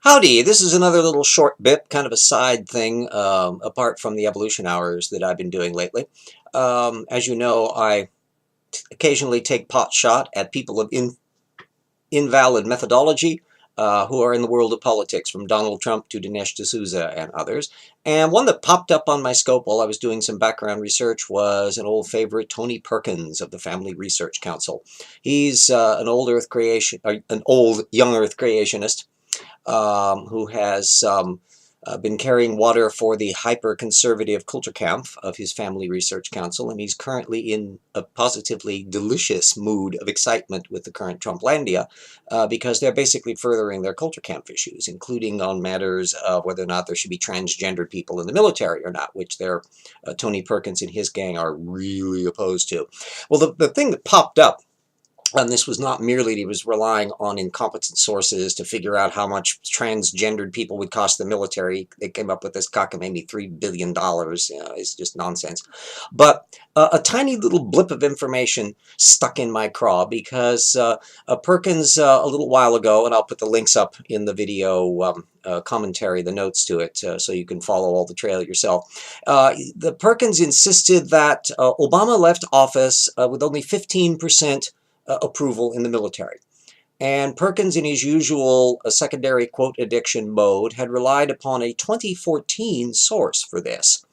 Howdy, this is another little short bit, kind of a side thing, apart from the evolution hours that I've been doing lately. As you know, I occasionally take pot shot at people of invalid methodology who are in the world of politics, from Donald Trump to Dinesh D'Souza and others. And one that popped up on my scope while I was doing some background research was an old favorite, Tony Perkins of the Family Research Council. He's an old young Earth creationist who has been carrying water for the hyper-conservative Kulturkampf of his Family Research Council, and he's currently in a positively delicious mood of excitement with the current Trumplandia because they're basically furthering their Kulturkampf issues, including on matters of whether or not there should be transgendered people in the military or not, which Tony Perkins and his gang are really opposed to. Well, the thing that popped up, and this was not merely that he was relying on incompetent sources to figure out how much transgendered people would cost the military. They came up with this cockamamie $3 billion. It's just nonsense. But a tiny little blip of information stuck in my craw because Perkins, a little while ago, and I'll put the links up in the video commentary, the notes to it, so you can follow all the trail yourself. The Perkins insisted that Obama left office with only 15% approval in the military. And Perkins, in his usual secondary quote addiction mode, had relied upon a 2014 source for this.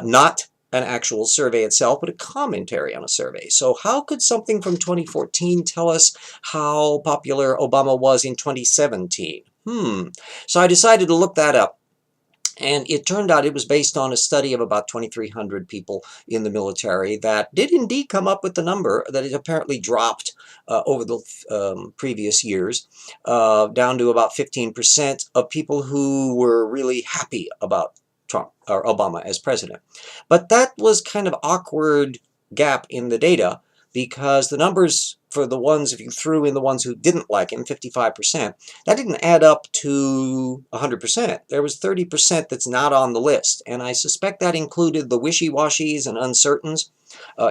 Not an actual survey itself, but a commentary on a survey. So how could something from 2014 tell us how popular Obama was in 2017? So I decided to look that up. And it turned out it was based on a study of about 2,300 people in the military that did indeed come up with the number that it apparently dropped over the previous years, down to about 15% of people who were really happy about Trump or Obama as president. But that was kind of awkward gap in the data, because the numbers for the ones, if you threw in the ones who didn't like him, 55%, that didn't add up to 100%. There was 30% that's not on the list, and I suspect that included the wishy-washies and uncertains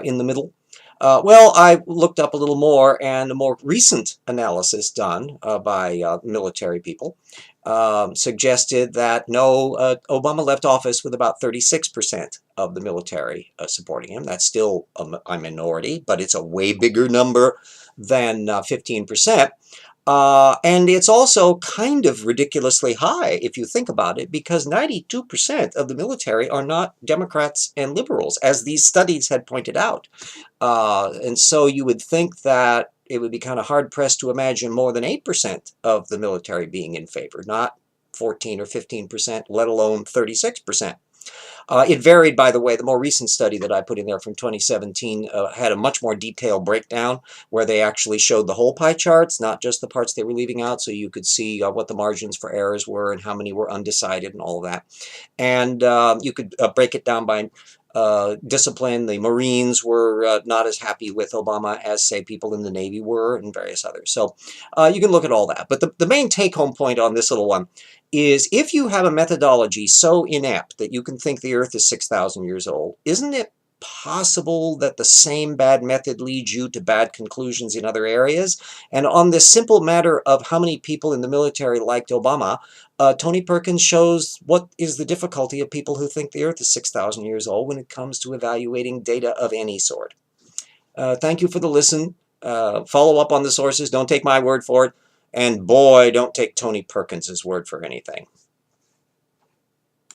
in the middle. Well, I looked up a little more, and a more recent analysis done by military people suggested that no, Obama left office with about 36% of the military supporting him. That's still a minority, but it's a way bigger number than 15%. And it's also kind of ridiculously high if you think about it, because 92% of the military are not Democrats and liberals, as these studies had pointed out. And so you would think that it would be kind of hard-pressed to imagine more than 8% of the military being in favor, not 14 or 15%, let alone 36%. It varied, by the way. The more recent study that I put in there from 2017 had a much more detailed breakdown where they actually showed the whole pie charts, not just the parts they were leaving out, so you could see what the margins for errors were and how many were undecided and all of that. And you could break it down by discipline. The Marines were not as happy with Obama as, say, people in the Navy were, and various others. So you can look at all that. But the main take-home point on this little one is, if you have a methodology so inept that you can think the Earth is 6,000 years old, isn't it possible that the same bad method leads you to bad conclusions in other areas? And on this simple matter of how many people in the military liked Obama, Tony Perkins shows what is the difficulty of people who think the Earth is 6,000 years old when it comes to evaluating data of any sort. Thank you for the listen. Follow up on the sources. Don't take my word for it. And boy, don't take Tony Perkins' word for anything.